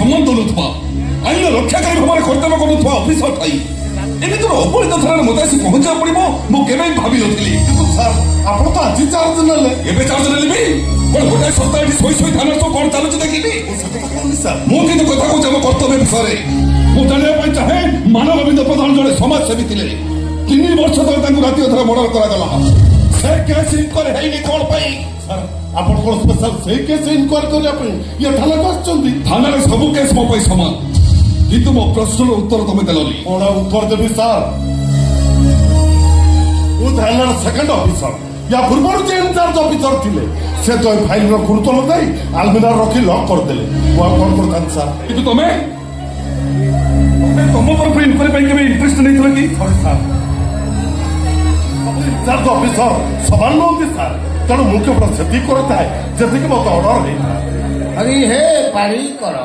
ସମ୍ମାନ ଦଉନଥିବା ଆଇନ ରକ୍ଷାକାରୀ ଭାବରେ କର୍ତ୍ତବ୍ୟ କରୁଥିବା ଅଫିସର ଥାଇ ଏମିତିର ଅପରିତ ଥାନାରେ ମତେ ଆସି ପହଞ୍ଚିବାକୁ ପଡିବ ମୁଁ କେବେ ଭାବିନଥିଲି। କିନ୍ତୁ ସାର୍ ଆପଣ ତ ଆଜି ଚାର୍ଜ ନେଲେ। ଏବେ ଚାର୍ଜ ନେଲିବି କଣ ଗୋଟାଏ ସପ୍ତାହ ଏଠି ଶୋଇ ଶୋଇ ଥାନାରେ ତ କଣ ଚାଲୁଛି ଦେଖିବି। ମୁଁ କିନ୍ତୁ କଥା କହୁଛି ଆମ କର୍ତ୍ତବ୍ୟ ବିଷୟରେ। ମୁଁ ଜାଣିବା ପାଇଁ ଚାହେଁ ମାନବବିନ୍ଦ ପ୍ରଧାନ ଜଣେ ସମାଜସେବୀ ଥିଲେ। 3 ବର୍ଷ ତଳେ ତାଙ୍କୁ ରାତି ଅଧରେ ମର୍ଡର କରାଗଲା। ସେ କେସ୍ ଇନକ୍ୱାରି ହେଇନି କଣ ପାଇଁ? ସାର୍ ଆପଣ କଣ ସ୍ପେଶାଲ ସେଇ କେସ୍ ଇନକ୍ୱାରି କରିବା ପାଇଁ ଇଏ ଥାନାକୁ ଆସିଛନ୍ତି? ଥାନାରେ ସବୁ କେସ୍ ମୋ ପାଇଁ ସମାନ, କିନ୍ତୁ ମୋ ପ୍ରଶ୍ନର ଉତ୍ତର ତମେ ଦେଲନି। କଣ ଉତ୍ତର ଦେବି ସାର୍? ମୁଁ ଥାନାର ସେକେଣ୍ଡ ଅଫିସର। ୟା ପୂର୍ବରୁ ଯେ ଇନଚାର୍ଜ ଅଫିସର ଥିଲେ ସେ ତ ଏ ଫାଇଲର ଗୁରୁତ୍ୱ ନ ଦେଇ ଆଲମିରାରେ ରଖି ଲକ୍ କରିଦେଲେ। ମୁଁ ଆଉ କଣ କରିଥାନ୍ତି ସାର୍? କିନ୍ତୁ ତମେ ତମ ତରଫରୁ ଇନକ୍ୱାରି ପାଇଁ କେବେ ଇଣ୍ଟରେଷ୍ଟ ନେଇଥିଲ କି? ସରି ସାର୍, ଇନଚାର୍ଜ ଅଫିସର ସମାନ ନୁହନ୍ତି ସାର୍। ତେଣୁ ମୁଁ କେବଳ ସେତିକି କରିଥାଏ ଯେତିକି ମତେ ଅର୍ଡର ହେଇଥାଏ। ଆରେ ହେ ପାରି କର,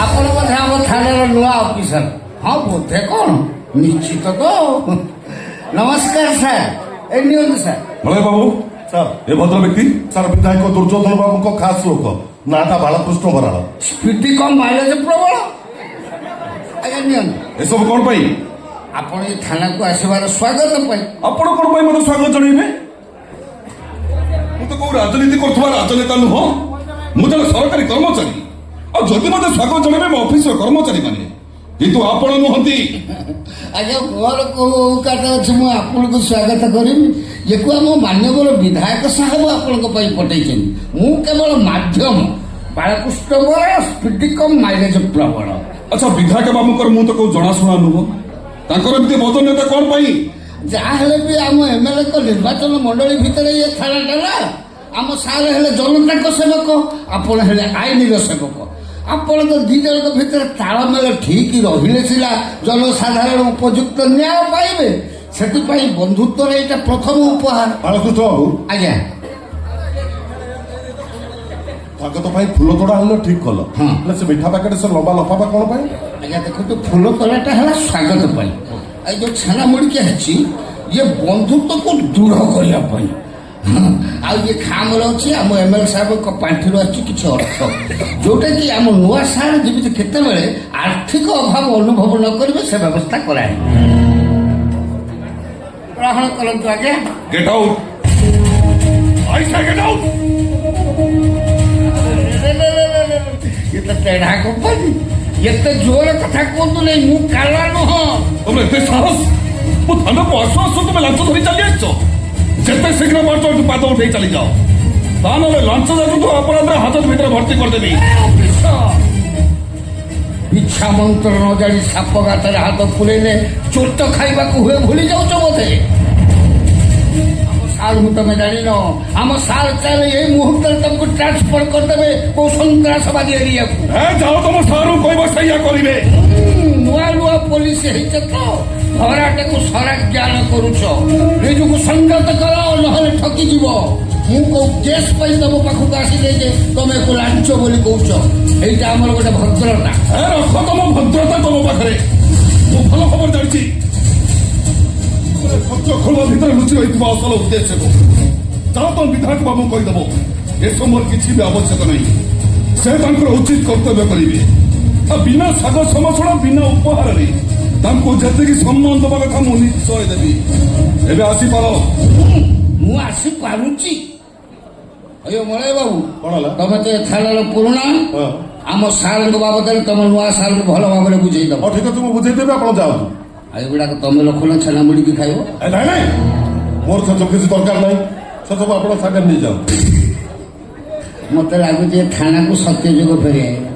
ଆପଣ ବୋଧେ ଆମ ଥାନାର ନୂଆ ଅଫିସର? ହଁ ବୋଧେ କଣ ନିଶ୍ଚିତ ତ। ନମସ୍କାର ସାର୍, ଏ ନିଅନ୍ତୁ ସାର୍। ମଳୟ ବାବୁ ସାର୍ ଏ ଭଦ୍ର ବ୍ୟକ୍ତି ସାର୍ ବିଧାୟକ ଦୁର୍ଯ୍ୟୋଧନ ବାବୁଙ୍କ ଖାସ ଲୋକ, ନାଁଟା ବାଳକୃଷ୍ଣ ବରାଳ। ସ୍ପିଡି କମ୍ ମାଇଲେଜ ପ୍ରବଳ। ଆଜ୍ଞା ନିଅନ୍ତୁ। ଏସବୁ କଣ ପାଇଁ? ଆପଣ ଏ ଥାନାକୁ ଆସିବାର ସ୍ୱାଗତ ପାଇଁ। ଆପଣ କଣ ପାଇଁ ମତେ ସ୍ୱାଗତ ଜଣେଇବେ? ମୁଁ ତ କୋଉ ରାଜନୀତି କରୁଥିବା ରାଜନେତା ନୁହଁ, ମୁଁ ଜଣେ ସରକାରୀ କର୍ମଚାରୀ। ଆଉ ଯଦି ମତେ ସ୍ୱାଗତ ଜଣେଇବେ ମୋ ଅଫିସର କର୍ମଚାରୀ ମାନେ, କିନ୍ତୁ ଆପଣ ନୁହନ୍ତି। ଆଜ୍ଞା ମୋର କୋଉ କାଟ ଅଛି ମୁଁ ଆପଣଙ୍କୁ ସ୍ୱାଗତ କରିବି? ଯେକୁ ଆମ ମାନ୍ୟବର ବିଧାୟକ ସାହେବ ଆପଣଙ୍କ ପାଇଁ ପଠେଇଛନ୍ତି। ମୁଁ କେବଳ ମାଧ୍ୟମ। ବାଳକୃଷ୍ଣ ବରାଳ ସ୍ପିଡି କମ୍ ମାଇଲେଜ ପ୍ରବଳ। ଆଚ୍ଛା ବିଧାୟକ ବାବୁଙ୍କର ମୁଁ ତ କୋଉ ଜଣାଶୁଣା ନୁହଁ, ତାଙ୍କର ଏମିତି ବଦନୀୟତା କଣ ପାଇଁ? ଯାହା ହେଲେ ବି ଆମ ଏମଏଲଏଙ୍କ ନିର୍ବାଚନ ମଣ୍ଡଳୀ ଭିତରେ ଇଏ ଥାନାଟା ନା। ଆମ ସାର୍ ହେଲେ ଜନତାଙ୍କ ସେବକ, ଆପଣ ହେଲେ ଆଇନର ସେବକ। ଆପଣଙ୍କ ଦି ଜଣଙ୍କ ଭିତରେ ତାଳମେଳ ଠିକ ରହିଲେ ସିନା ଜନସାଧାରଣ ଉପଯୁକ୍ତ ନ୍ୟାୟ ପାଇବେ। ସେଥିପାଇଁ ବନ୍ଧୁତ୍ୱର ଏଇଟା ପ୍ରଥମ ଉପହାର। ବାଳକୃଷ୍ଣ ବାବୁ ଆଜ୍ଞା ସ୍ୱାଗତ ପାଇଁ ଫୁଲ ତୋଡ଼ା ହେଲେ ଠିକ କଲ। ହଁ। ହେଲେ ସେ ମିଠା ପ୍ୟାକେଟ ସେ ଲମ୍ବା ଲଫାଫା କଣ ପାଇଁ? ଆଜ୍ଞା ଦେଖନ୍ତୁ, ଫୁଲ ତୋଳାଟା ହେଲା ସ୍ୱାଗତ ପାଇଁ। ଆଉ ଯୋଉ ଛେନା ମୁଡ଼ିକିଆ ଅଛି ଇଏ ବନ୍ଧୁତ୍ୱକୁ ଦୃଢ଼ କରିବା ପାଇଁ। ଆଉ ଇଏ ଖାମରେ ଅଛି ଆମ ଏମଏଲଏ ସାହେବଙ୍କ ପାଣ୍ଠିରୁ ଆସିଛି କିଛି ଅର୍ଥ, ଯୋଉଟା କି ଆମ ନୂଆ ସାର୍ ଯେମିତି କେତେବେଳେ ଆର୍ଥିକ ଅଭାବ ଅନୁଭବ ନ କରିବେ ସେ ବ୍ୟବସ୍ଥା କରାଏ। ଗ୍ରହଣ କରନ୍ତୁ ଆଜ୍ଞା। Get out. ଆଇ ସେ ଗେଟ୍ ଆଉଟ୍। ଇଏ ତ ଟେଢା କମ୍ପାନୀ, ଏତେ ଜୋର କଥା କୁହନ୍ତୁ ନାହିଁ। ମୁଁ କାଲା ନୁହଁ। ତମେ ଏତେ ସାହସ? ମୁଁ ଥାନାକୁ ଆସୁ ଆସୁ ତମେ ଲାଞ୍ଚ ଧରି ଚାଲି ଆସିଛ। ଯେତେ ଶୀଘ୍ର ପାରୁଛ ଏଠୁ ପାଦ ଉଠେଇ ଚାଲିଯାଅ, ତା ନହେଲେ ଲାଞ୍ଚ ଯାଉଥିବ ଅପରାଧରେ ହାଜତ ଭିତରେ ଭର୍ତ୍ତି କରିଦେବି। ଇଚ୍ଛା ମନ୍ତ୍ର ନ ଜାଣି ସାପ ଗାତରେ ହାତ ପୁରେଇଲେ ଚୋଟ ଖାଇବାକୁ ହୁଏ ଭୁଲି ଯାଉଛ ବୋଧେ। ଆମ ସାର୍ଙ୍କୁ ତମେ ଜାଣିନ? ଆମ ସାର୍ ଚାଲେ ଏଇ ମୁହୂର୍ତ୍ତରେ ତମକୁ ଟ୍ରାନ୍ସଫର କରିଦେବେ କୋଉ ସନ୍ତ୍ରାସବାଦୀ ଏରିଆକୁ। ଯାଅ ତମ ସାର୍ଙ୍କୁ କହିବ ସେଇଆ କରିବେ। ନୂଆ ନୂଆ ପୋଲିସ ହେଇଛ ତ, ଧରାଟାକୁ ସରା ଜ୍ଞାନ କରୁଛ। ନିଜକୁ ସଂଯତ କର ନହେଲେ ଠକିଯିବ। ମୁଁ କୋଉ କେସ୍ ପାଇଁ ତମ ପାଖକୁ ଆସିଲେ ଯେ ତମେ ଏକ ଲାଞ୍ଚ ବୋଲି କହୁଛ? ଏଇଟା ଆମର ଗୋଟେ ଭଦ୍ରତା। ରଖ ତମ ଭଦ୍ରତା ତମ ପାଖରେ। ମୁଁ ଭଲ ଖବର ଜାଣିଛି, ଖୋଳ ଭିତରେ ଲୁଚି ରହିଥିବା ଅସଲ ଉଦ୍ଦେଶ୍ୟକୁ। ଯାଅ ତମ ବିଧାୟକ ବାବୁ କହିଦେବ ଏ ସମୟରେ କିଛି ବି ଆବଶ୍ୟକ ନାହିଁ। ସେ ତାଙ୍କର ଉଚିତ କର୍ତ୍ତବ୍ୟ କରିବେ। ଆଉ ବିନା ଶାଗ ସମସଣା ବିନା ଉପହାରରେ ତାଙ୍କୁ ଯେତିକି ସମ୍ମାନ ଦେବା କଥା ମୁଁ ନିଶ୍ଚୟ ଦେବି। ଏବେ ଆସିପାର। ମୁଁ ଆସିପାରୁଛି। ଅୟ ମଳୟ ବାବୁ, କଣ ହେଲା? ତମେ ତ ଥାନାର ପୁରୁଣା। ହଁ। ଆମ ସାର୍ଙ୍କ ବାବଦରେ ତମ ନୂଆ ସାର୍ଙ୍କୁ ଭଲ ଭାବରେ ବୁଝେଇଦବ। ହଉ ଠିକ ଅଛି, ମୁଁ ବୁଝେଇଦେବି, ଆପଣ ଯାଆନ୍ତୁ। ଆଉ ଏଗୁଡାକ ତମେ ଲଖୁନ ଛେନା ମୁଡ଼ିକି ଖାଇବ। ନାଇଁ ନାଇଁ, ମୋର ସେସବୁ କିଛି ଦରକାର ନାହିଁ। ସେସବୁ ଆପଣ ସାଙ୍ଗରେ ନେଇଯାଆନ୍ତୁ। ମତେ ଲାଗୁଛି ଏ ଥାନାକୁ ସତ୍ୟ ଯୁଗ ଫେରି ଆଇଲା।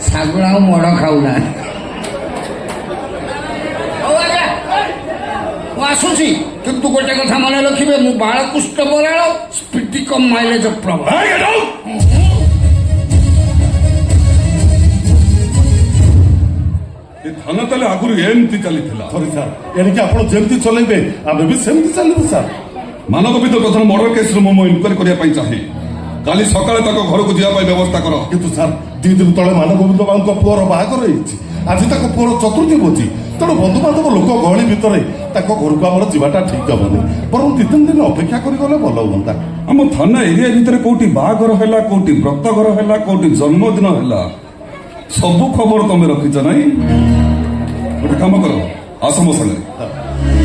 ଶାଗୁଣା ଆଉ ମଡ଼ ଖାଉନା। ହଉ ଆଜ୍ଞା ମୁଁ ଆସୁଛି, କିନ୍ତୁ ଗୋଟେ କଥା ମନେ ରଖିବେ, ମୁଁ ବାଳକୃଷ୍ଣ ବରାଳ ସ୍ପିଡି କମ୍ ମାଇଲେଜ ପ୍ରବଳ। ଏ ଥାନା ତାହେଲେ ଆଗରୁ ଏମିତି ଚାଲିଥିଲା। ସରି ସାର୍, ଏଣିକି ଆପଣ ଯେମିତି ଚଲେଇବେ ଆମେ ବି ସେମିତି ଚାଲିବୁ ସାର୍। ମାନବବିତ ପ୍ରଥମ ମର୍ଡର କେସରେ ମୁଁ ଇନକ୍ୱାରି କରିବା ପାଇଁ ଚାହେଁ। କାଲି ସକାଳେ ତାଙ୍କ ଘରକୁ ଯିବା ପାଇଁ ବ୍ୟବସ୍ଥା କର। କିନ୍ତୁ ସାର୍ 2 ଦିନ ତଳେ ମାନବବିନ୍ଦ ବାବୁଙ୍କ ପୁଅର ବାହାଘର ହେଇଛି। ଆଜି ତାଙ୍କ ପୁଅର ଚତୁର୍ଥୀ ଭୋଜି। ତେଣୁ ବନ୍ଧୁବାନ୍ଧବ ଲୋକ ଗହଳି ଭିତରେ ତାଙ୍କ ଘରକୁ ଆମର ଯିବାଟା ଠିକ୍ ହବନି। ବରଂ 2-3 ଦିନ ଅପେକ୍ଷା କରିଗଲେ ଭଲ ହୁଅନ୍ତା। ଆମ ଥାନା ଏରିଆ ଭିତରେ କୋଉଠି ବାହାଘର ହେଲା, କୋଉଠି ବ୍ରତଘର ହେଲା, କୋଉଠି ଜନ୍ମଦିନ ହେଲା, ସବୁ ଖବର ତମେ ରଖିଛ ନାଇଁ? ଗୋଟେ କାମ କର, ଆସ ମୋ ସାଙ୍ଗରେ।